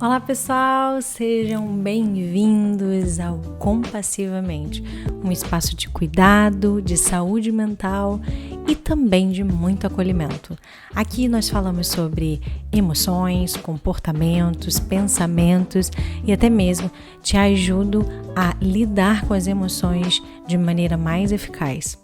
Olá pessoal, sejam bem-vindos ao Compassivamente, um espaço de cuidado, de saúde mental e também de muito acolhimento. Aqui nós falamos sobre emoções, comportamentos, pensamentos e até mesmo te ajudo a lidar com as emoções de maneira mais eficaz.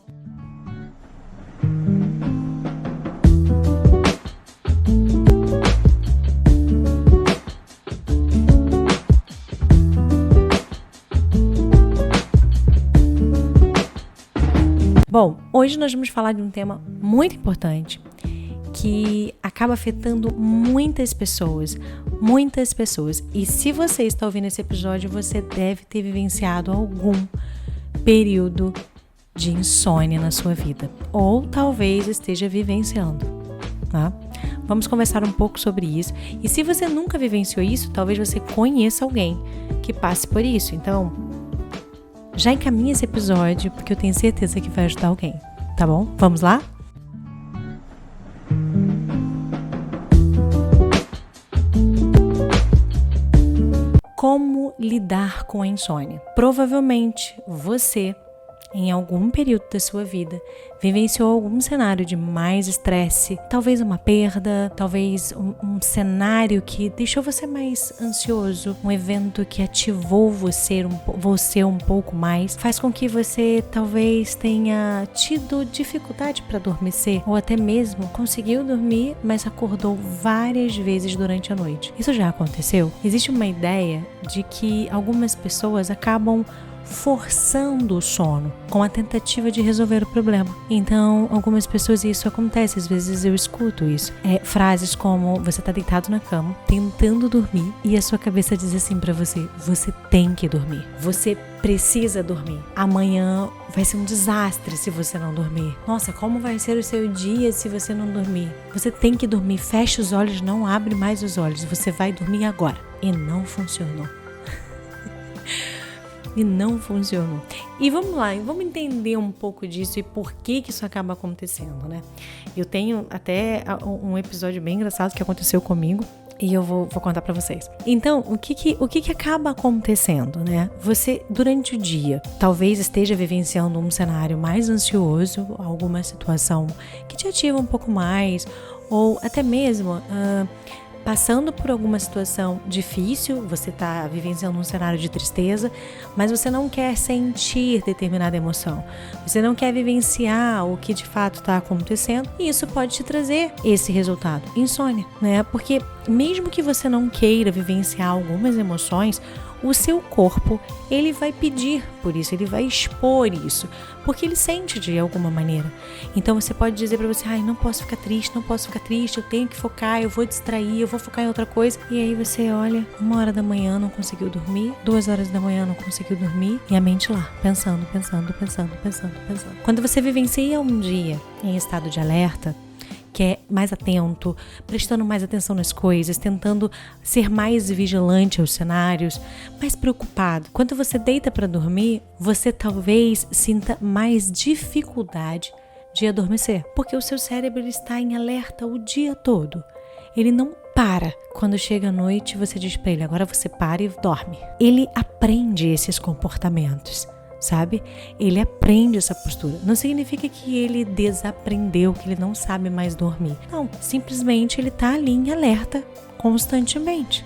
Bom, hoje nós vamos falar de um tema muito importante que acaba afetando muitas pessoas. E se você está ouvindo esse episódio, você deve ter vivenciado algum período de insônia na sua vida, ou talvez esteja vivenciando, tá? Vamos conversar um pouco sobre isso. E se você nunca vivenciou isso, talvez você conheça alguém que passe por isso. Então, já encaminha esse episódio, porque eu tenho certeza que vai ajudar alguém, tá bom? Vamos lá? Como lidar com a insônia? Provavelmente você, em algum período da sua vida, vivenciou algum cenário de mais estresse, talvez uma perda, talvez um cenário que deixou você mais ansioso, um evento que ativou você um pouco mais, faz com que você talvez tenha tido dificuldade para adormecer, ou até mesmo conseguiu dormir, mas acordou várias vezes durante a noite. Isso já aconteceu? Existe uma ideia de que algumas pessoas acabam forçando o sono com a tentativa de resolver o problema. Então, algumas pessoas, e isso acontece, às vezes eu escuto isso, frases como: você tá deitado na cama, tentando dormir, e a sua cabeça diz assim pra você: você tem que dormir, você precisa dormir, amanhã vai ser um desastre se você não dormir, nossa, como vai ser o seu dia se você não dormir, você tem que dormir, fecha os olhos, não abre mais os olhos, você vai dormir agora. E não funcionou. E não funcionou. E vamos lá, vamos entender um pouco disso e por que isso acaba acontecendo, né? Eu tenho até um episódio bem engraçado que aconteceu comigo e eu vou contar pra vocês. Então, o que acaba acontecendo, né? Você, durante o dia, talvez esteja vivenciando um cenário mais ansioso, alguma situação que te ativa um pouco mais, ou até mesmo passando por alguma situação difícil, você está vivenciando um cenário de tristeza, mas você não quer sentir determinada emoção. Você não quer vivenciar o que de fato está acontecendo, e isso pode te trazer esse resultado, insônia, né? Porque mesmo que você não queira vivenciar algumas emoções, o seu corpo, ele vai pedir por isso, ele vai expor isso, porque ele sente de alguma maneira. Então você pode dizer pra você: não posso ficar triste, eu tenho que focar, eu vou distrair, eu vou focar em outra coisa. E aí você olha, 1h da manhã não conseguiu dormir, 2h da manhã não conseguiu dormir, e a mente lá, pensando. Quando você vivencia um dia em estado de alerta, que é mais atento, prestando mais atenção nas coisas, tentando ser mais vigilante aos cenários, mais preocupado. Quando você deita para dormir, você talvez sinta mais dificuldade de adormecer, porque o seu cérebro está em alerta o dia todo. Ele não para. Quando chega a noite, você diz para ele: agora você para e dorme. Ele aprende esses comportamentos, sabe? Ele aprende essa postura. Não significa que ele desaprendeu, que ele não sabe mais dormir. Não, simplesmente ele tá ali em alerta constantemente.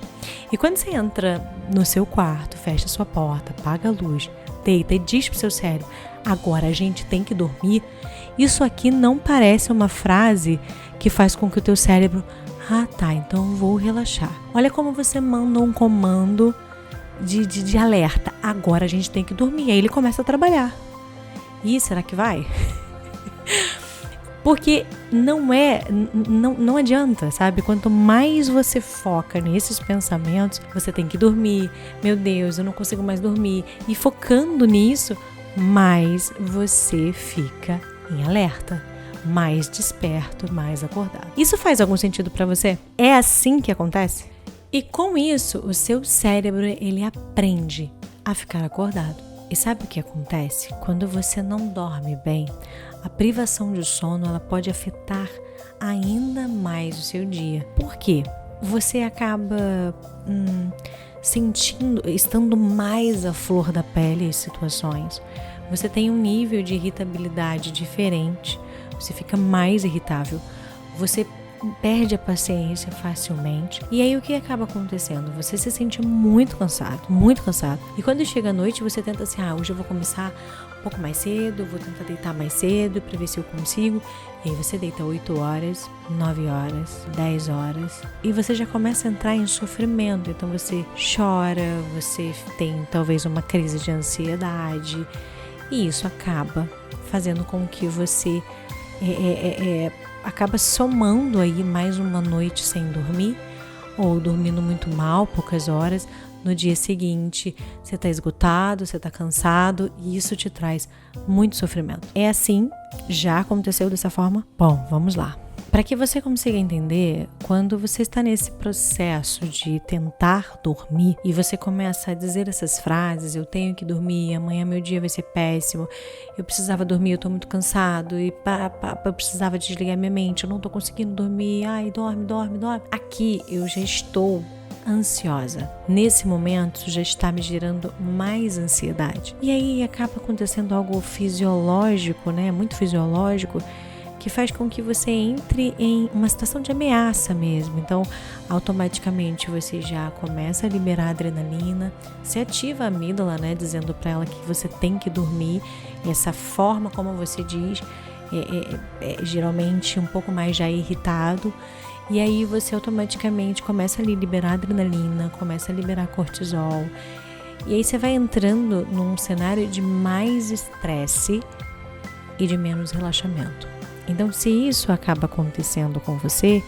E quando você entra no seu quarto, fecha sua porta, apaga a luz, deita e diz pro seu cérebro: agora a gente tem que dormir, isso aqui não parece uma frase que faz com que o teu cérebro: tá, então eu vou relaxar. Olha como você manda um comando de alerta: agora a gente tem que dormir. Aí ele começa a trabalhar. E será que vai? Porque não adianta, sabe? Quanto mais você foca nesses pensamentos, você tem que dormir, meu Deus, eu não consigo mais dormir, e focando nisso, mais você fica em alerta, mais desperto, mais acordado. Isso faz algum sentido pra você? É assim que acontece? E com isso, o seu cérebro, ele aprende a ficar acordado. E sabe o que acontece? Quando você não dorme bem, a privação de sono, ela pode afetar ainda mais o seu dia. Por quê? Você acaba sentindo, estando mais à flor da pele as situações. Você tem um nível de irritabilidade diferente, você fica mais irritável, você perde a paciência facilmente. E aí o que acaba acontecendo? Você se sente muito cansado, muito cansado. E quando chega a noite, você tenta assim, hoje eu vou começar um pouco mais cedo, vou tentar deitar mais cedo para ver se eu consigo. E aí você deita 8 horas, 9 horas, 10 horas e você já começa a entrar em sofrimento. Então você chora, você tem talvez uma crise de ansiedade e isso acaba fazendo com que você acaba somando aí mais uma noite sem dormir ou dormindo muito mal, poucas horas. No dia seguinte, você está esgotado, você está cansado e isso te traz muito sofrimento. É assim? Já aconteceu dessa forma? Bom, vamos lá. Para que você consiga entender, quando você está nesse processo de tentar dormir e você começa a dizer essas frases, eu tenho que dormir, amanhã meu dia vai ser péssimo, eu precisava dormir, eu estou muito cansado, e eu precisava desligar minha mente, eu não estou conseguindo dormir, dorme. Aqui eu já estou ansiosa. Nesse momento já está me gerando mais ansiedade. E aí acaba acontecendo algo fisiológico, né? Muito fisiológico, que faz com que você entre em uma situação de ameaça mesmo. Então, automaticamente você já começa a liberar adrenalina, se ativa a amígdala, né? Dizendo para ela que você tem que dormir. Essa forma como você diz é geralmente um pouco mais já irritado. E aí você automaticamente começa a liberar adrenalina, começa a liberar cortisol. E aí você vai entrando num cenário de mais estresse e de menos relaxamento. Então, se isso acaba acontecendo com você,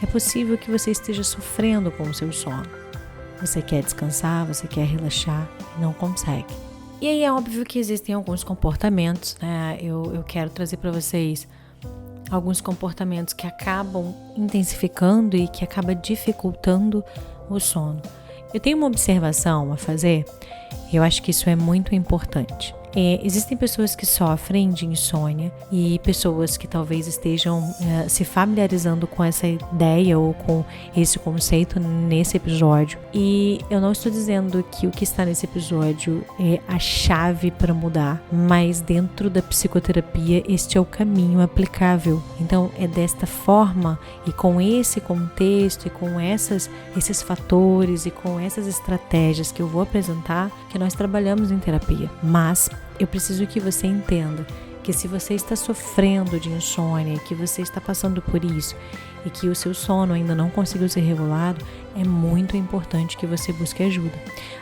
é possível que você esteja sofrendo com o seu sono. Você quer descansar, você quer relaxar e não consegue. E aí é óbvio que existem alguns comportamentos, né? Eu quero trazer para vocês alguns comportamentos que acabam intensificando e que acabam dificultando o sono. Eu tenho uma observação a fazer, e eu acho que isso é muito importante. Existem pessoas que sofrem de insônia e pessoas que talvez estejam se familiarizando com essa ideia ou com esse conceito nesse episódio. E eu não estou dizendo que o que está nesse episódio é a chave para mudar, mas dentro da psicoterapia este é o caminho aplicável. Então é desta forma e com esse contexto e com esses fatores e com essas estratégias que eu vou apresentar que nós trabalhamos em terapia. Mas eu preciso que você entenda que se você está sofrendo de insônia, que você está passando por isso e que o seu sono ainda não conseguiu ser regulado, é muito importante que você busque ajuda.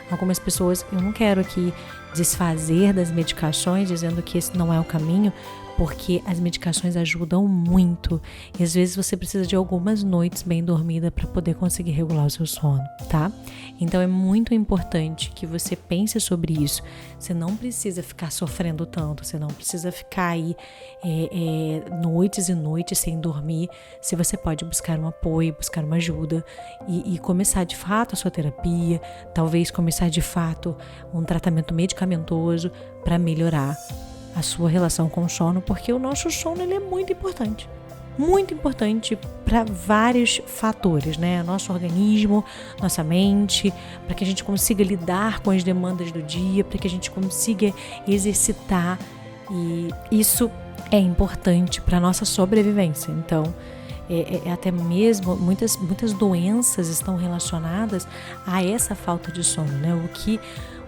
Algumas pessoas, eu não quero aqui desfazer das medicações dizendo que esse não é o caminho, porque as medicações ajudam muito e às vezes você precisa de algumas noites bem dormida para poder conseguir regular o seu sono, tá? Então é muito importante que você pense sobre isso. Você não precisa ficar sofrendo tanto, você não precisa ficar aí noites e noites sem dormir. Se você pode buscar um apoio, buscar uma ajuda e começar de fato a sua terapia, talvez começar de fato um tratamento medicamentoso para melhorar a sua relação com o sono, porque o nosso sono ele é muito importante para vários fatores, né? Nosso organismo, nossa mente, para que a gente consiga lidar com as demandas do dia, para que a gente consiga exercitar, e isso é importante para a nossa sobrevivência. Então, até mesmo muitas doenças estão relacionadas a essa falta de sono, né?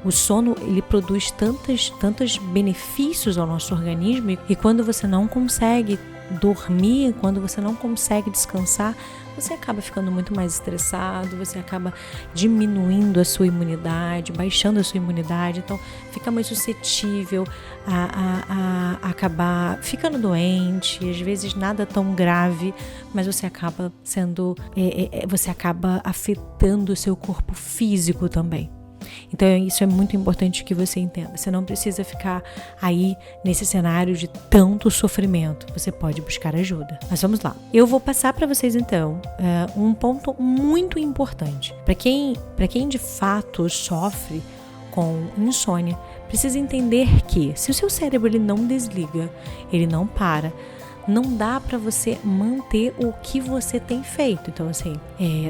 O sono ele produz tantos benefícios ao nosso organismo e quando você não consegue dormir, quando você não consegue descansar, você acaba ficando muito mais estressado, você acaba diminuindo a sua imunidade, baixando a sua imunidade, então fica mais suscetível a acabar ficando doente, às vezes nada tão grave, mas você acaba você acaba afetando o seu corpo físico também. Então isso é muito importante que você entenda. Você não precisa ficar aí nesse cenário de tanto sofrimento. Você pode buscar ajuda. Mas vamos lá. Eu vou passar para vocês então um ponto muito importante. Para quem de fato sofre com insônia, precisa entender que se o seu cérebro ele não desliga, ele não para, não dá para você manter o que você tem feito. Então assim,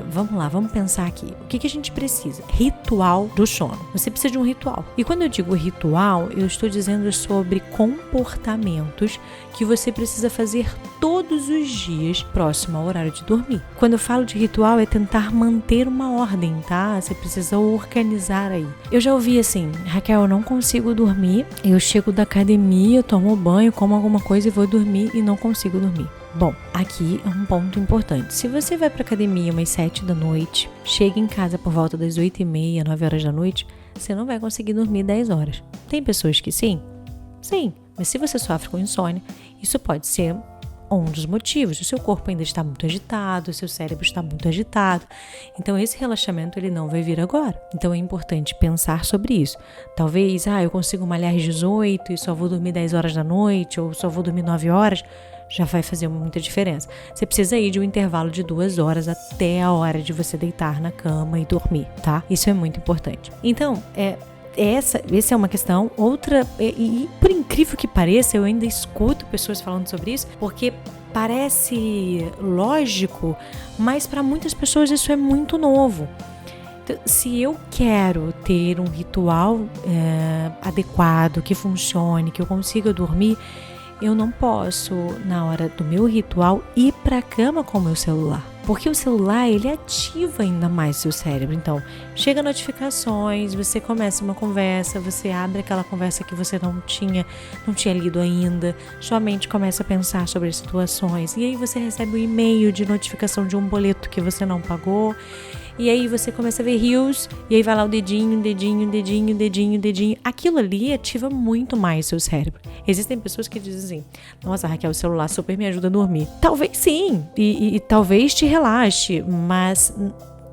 vamos lá, vamos pensar aqui. O que a gente precisa? Ritual do sono. Você precisa de um ritual. E quando eu digo ritual, eu estou dizendo sobre comportamentos que você precisa fazer todos os dias próximo ao horário de dormir. Quando eu falo de ritual, é tentar manter uma ordem, tá? Você precisa organizar aí. Eu já ouvi assim, Raquel, eu não consigo dormir, eu chego da academia, tomo banho, como alguma coisa e vou dormir e não consigo dormir. Bom, aqui é um ponto importante. Se você vai pra academia umas 7 da noite, chega em casa por volta das 8h30, 9 horas da noite, você não vai conseguir dormir 10 horas. Tem pessoas que sim? Sim. Mas se você sofre com insônia, isso pode ser um dos motivos. O seu corpo ainda está muito agitado, o seu cérebro está muito agitado. Então esse relaxamento ele não vai vir agora. Então é importante pensar sobre isso. Talvez, eu consigo malhar às 18 e só vou dormir 10 horas da noite, ou só vou dormir 9 horas. Já vai fazer muita diferença. Você precisa ir de um intervalo de 2 horas até a hora de você deitar na cama e dormir, tá? Isso é muito importante. Então, essa é uma questão. Outra, e por incrível que pareça, eu ainda escuto pessoas falando sobre isso, porque parece lógico, mas para muitas pessoas isso é muito novo. Então, se eu quero ter um ritual adequado, que funcione, que eu consiga dormir, eu não posso, na hora do meu ritual, ir para a cama com o meu celular. Porque o celular, ele ativa ainda mais o seu cérebro. Então, chega notificações, você começa uma conversa, você abre aquela conversa que você não tinha lido ainda, sua mente começa a pensar sobre as situações, e aí você recebe um e-mail de notificação de um boleto que você não pagou, e aí você começa a ver reels, e aí vai lá o dedinho. Aquilo ali ativa muito mais seu cérebro. Existem pessoas que dizem assim, nossa, Raquel, o celular super me ajuda a dormir. Talvez sim, e talvez te relaxe, mas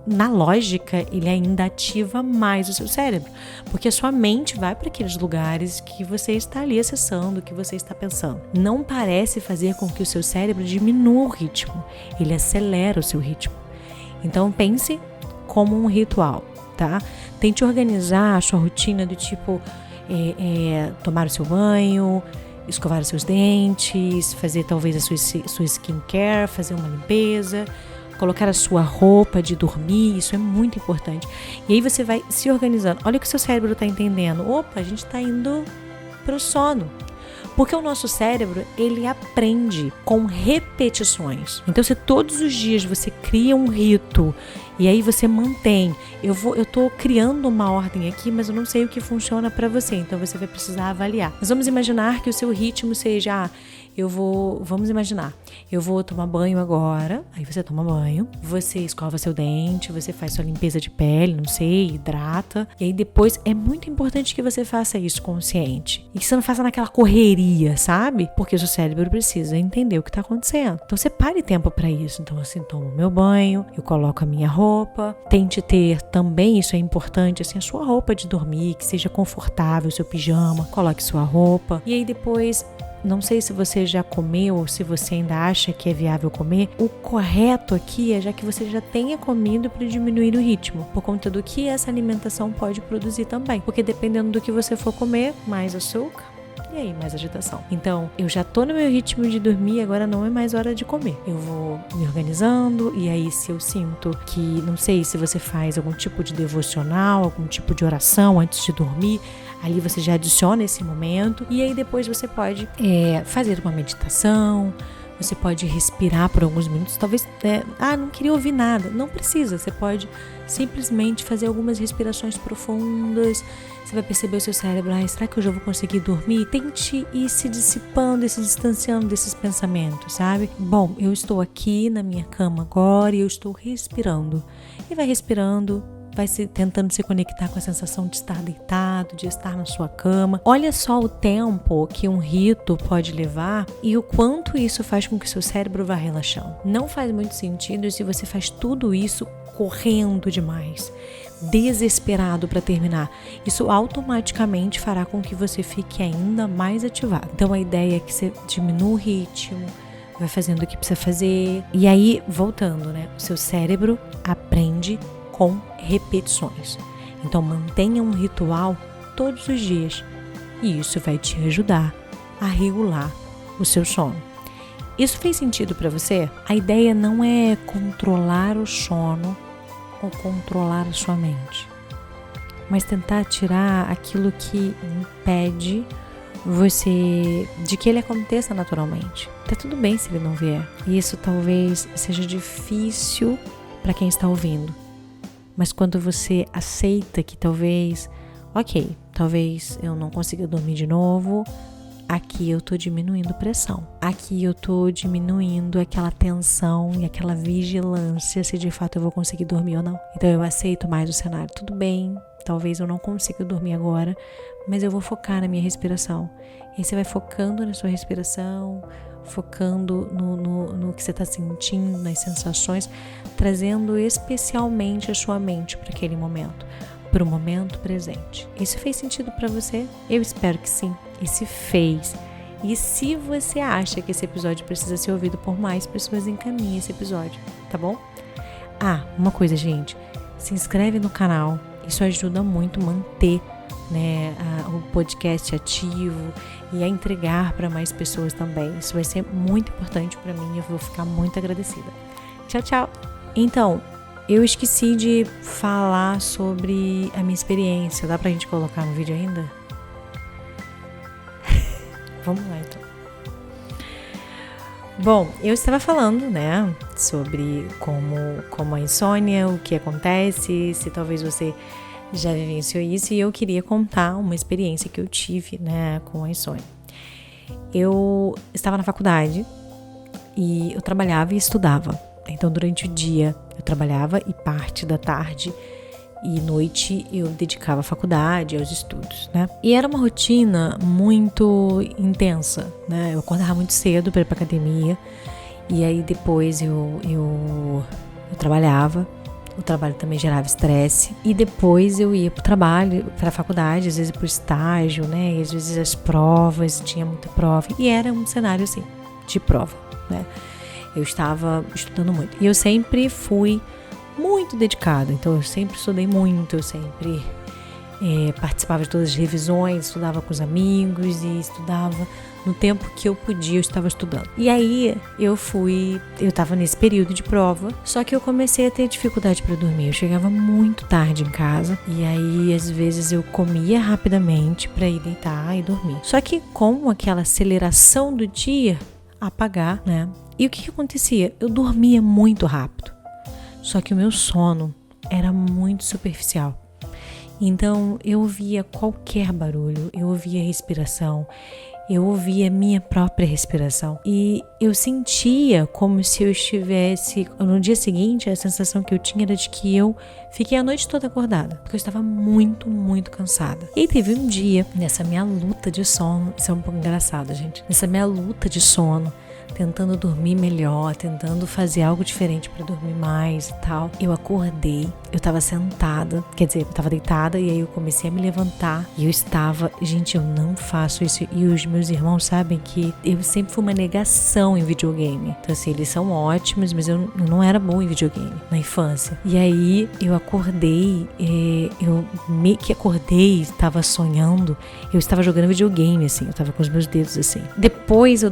na lógica ele ainda ativa mais o seu cérebro, porque a sua mente vai para aqueles lugares que você está ali acessando, que você está pensando. Não parece fazer com que o seu cérebro diminua o ritmo, ele acelera o seu ritmo. Então pense como um ritual, tá? Tente organizar a sua rotina do tipo tomar o seu banho, escovar os seus dentes, fazer talvez a sua skincare, fazer uma limpeza, colocar a sua roupa de dormir, isso é muito importante. E aí você vai se organizando. Olha o que o seu cérebro está entendendo. Opa, a gente está indo para o sono. Porque o nosso cérebro, ele aprende com repetições. Então, se todos os dias você cria um rito e aí você mantém, eu tô criando uma ordem aqui, mas eu não sei o que funciona para você, então você vai precisar avaliar. Mas vamos imaginar que o seu ritmo seja, vamos imaginar, eu vou tomar banho agora, aí você toma banho, você escova seu dente, você faz sua limpeza de pele, não sei, hidrata, e aí depois é muito importante que você faça isso consciente, e que você não faça naquela correria, sabe? Porque o seu cérebro precisa entender o que tá acontecendo. Então você pare tempo para isso. Então assim, tomo meu banho, eu coloco a minha roupa, tente ter também, isso é importante, assim, a sua roupa de dormir, que seja confortável, seu pijama, coloque sua roupa, e aí depois, não sei se você já comeu ou se você ainda acha que é viável comer. O correto aqui é já que você já tenha comido para diminuir o ritmo, por conta do que essa alimentação pode produzir também. Porque dependendo do que você for comer, mais açúcar, e aí mais agitação. Então, eu já tô no meu ritmo de dormir, agora não é mais hora de comer. Eu vou me organizando, e aí se eu sinto que, não sei se você faz algum tipo de devocional, algum tipo de oração antes de dormir, ali você já adiciona esse momento, e aí depois você pode fazer uma meditação, você pode respirar por alguns minutos, talvez, não queria ouvir nada, não precisa, você pode simplesmente fazer algumas respirações profundas, você vai perceber o seu cérebro, será que hoje eu vou conseguir dormir? Tente ir se dissipando e se distanciando desses pensamentos, sabe? Bom, eu estou aqui na minha cama agora e eu estou respirando, e vai respirando, vai tentando se conectar com a sensação de estar deitado, de estar na sua cama. Olha só o tempo que um rito pode levar e o quanto isso faz com que o seu cérebro vá relaxando. Não faz muito sentido se você faz tudo isso correndo demais, desesperado para terminar. Isso automaticamente fará com que você fique ainda mais ativado. Então a ideia é que você diminua o ritmo, vai fazendo o que precisa fazer. E aí, voltando, o seu cérebro aprende com repetições. Então mantenha um ritual todos os dias e isso vai te ajudar a regular o seu sono. Isso fez sentido para você? A ideia não é controlar o sono ou controlar a sua mente, mas tentar tirar aquilo que impede você de que ele aconteça naturalmente. Tá tudo bem se ele não vier. E isso talvez seja difícil para quem está ouvindo. Mas quando você aceita que talvez eu não consiga dormir de novo, aqui eu tô diminuindo pressão. Aqui eu tô diminuindo aquela tensão e aquela vigilância se de fato eu vou conseguir dormir ou não. Então eu aceito mais o cenário. Tudo bem, talvez eu não consiga dormir agora, mas eu vou focar na minha respiração. E aí você vai focando na sua respiração, focando no que você está sentindo, nas sensações, trazendo especialmente a sua mente para aquele momento, para o momento presente. Isso fez sentido para você? Eu espero que sim. E se fez, e se você acha que esse episódio precisa ser ouvido por mais pessoas, encaminhe esse episódio, tá bom? Uma coisa, gente, se inscreve no canal, isso ajuda muito a manter, né, o podcast ativo e a entregar para mais pessoas também. Isso vai ser muito importante para mim e eu vou ficar muito agradecida. Tchau, tchau! Então, eu esqueci de falar sobre a minha experiência. Dá pra gente colocar no vídeo ainda? Vamos lá, então. Bom, eu estava falando, né, sobre como a insônia, o que acontece, se talvez você já vivenciou isso, e eu queria contar uma experiência que eu tive, né, com a insônia. Eu estava na faculdade e eu trabalhava e estudava. Então, durante o dia eu trabalhava e parte da tarde e noite eu dedicava à faculdade, aos estudos, né? E era uma rotina muito intensa, né? Eu acordava muito cedo para ir para academia e aí depois eu trabalhava. O trabalho também gerava estresse e depois eu ia para o trabalho, para a faculdade, às vezes para o estágio, né? E às vezes as provas, tinha muita prova e era um cenário assim de prova, né? Eu estava estudando muito e eu sempre fui muito dedicada, então eu sempre estudei muito, eu sempre participava de todas as revisões, estudava com os amigos e estudava no tempo que eu podia, eu estava estudando. E aí eu estava nesse período de prova, só que eu comecei a ter dificuldade para dormir, eu chegava muito tarde em casa e aí às vezes eu comia rapidamente para ir deitar e dormir. Só que com aquela aceleração do dia, apagar, né? E o que acontecia? Eu dormia muito rápido, só que o meu sono era muito superficial. Então eu ouvia qualquer barulho, eu ouvia respiração, eu ouvia minha própria respiração e eu sentia como se eu estivesse, no dia seguinte a sensação que eu tinha era de que eu fiquei a noite toda acordada, porque eu estava muito, muito cansada. E aí teve um dia, nessa minha luta de sono, isso é um pouco engraçado, gente, nessa minha luta de sono, tentando dormir melhor, tentando fazer algo diferente para dormir mais e tal. Eu acordei, eu tava sentada, quer dizer, eu tava deitada e aí eu comecei a me levantar e eu estava, gente, eu não faço isso e os meus irmãos sabem que eu sempre fui uma negação em videogame. Então assim, eles são ótimos, mas eu não era bom em videogame na infância. E aí eu acordei, eu meio que acordei, estava sonhando, eu estava jogando videogame assim, eu tava com os meus dedos assim. Depois eu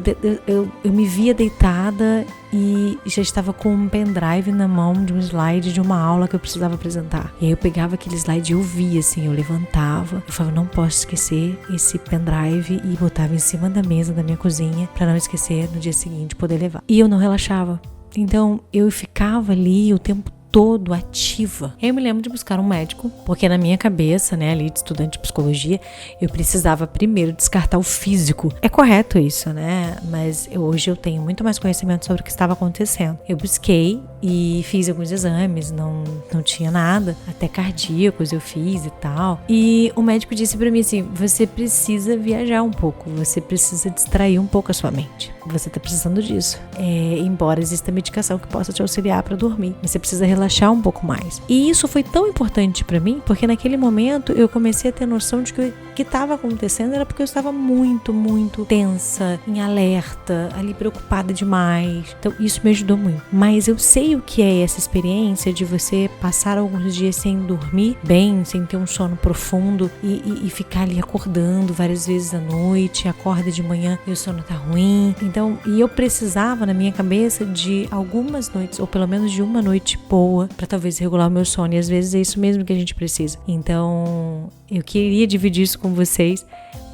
me via deitada e já estava com um pendrive na mão de um slide de uma aula que eu precisava apresentar. E aí eu pegava aquele slide e eu via assim, eu levantava, eu falava, não posso esquecer esse pendrive e botava em cima da mesa da minha cozinha para não esquecer no dia seguinte poder levar. E eu não relaxava. Então eu ficava ali o tempo todo ativa. Eu me lembro de buscar um médico, porque na minha cabeça, né, ali de estudante de psicologia, eu precisava primeiro descartar o físico. É correto isso, né? Mas hoje eu tenho muito mais conhecimento sobre o que estava acontecendo. Eu busquei e fiz alguns exames, não tinha nada, até cardíacos eu fiz e tal. E o médico disse pra mim assim, você precisa viajar um pouco, você precisa distrair um pouco a sua mente. Você tá precisando disso. Embora exista medicação que possa te auxiliar para dormir, mas você precisa relaxar relaxar um pouco mais. E isso foi tão importante para mim, porque naquele momento eu comecei a ter noção de que o que estava acontecendo era porque eu estava muito, muito tensa, em alerta, ali preocupada demais. Então isso me ajudou muito. Mas eu sei o que é essa experiência de você passar alguns dias sem dormir bem, sem ter um sono profundo e ficar ali acordando várias vezes à noite, acorda de manhã e o sono tá ruim. Então, e eu precisava na minha cabeça de algumas noites, ou pelo menos de uma noite boa, para talvez regular o meu sono. E às vezes é isso mesmo que a gente precisa. Então, eu queria dividir isso com vocês,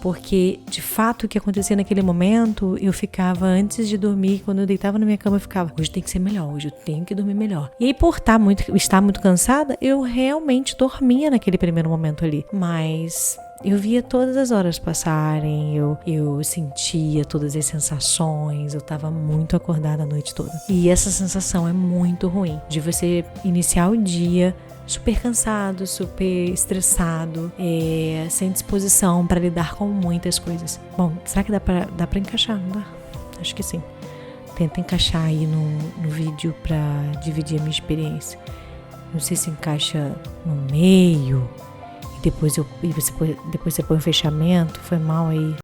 porque de fato o que acontecia naquele momento, eu ficava antes de dormir, quando eu deitava na minha cama, eu ficava, hoje tem que ser melhor, hoje eu tenho que dormir melhor. E aí por estar muito cansada, eu realmente dormia naquele primeiro momento ali, mas eu via todas as horas passarem, eu sentia todas as sensações, eu estava muito acordada a noite toda. E essa sensação é muito ruim, de você iniciar o dia super cansado, super estressado, sem disposição para lidar com muitas coisas. Bom, será que dá pra encaixar? Não dá? Acho que sim. Tenta encaixar aí no vídeo para dividir a minha experiência. Não sei se encaixa no meio e depois você põe o fechamento. Foi mal aí.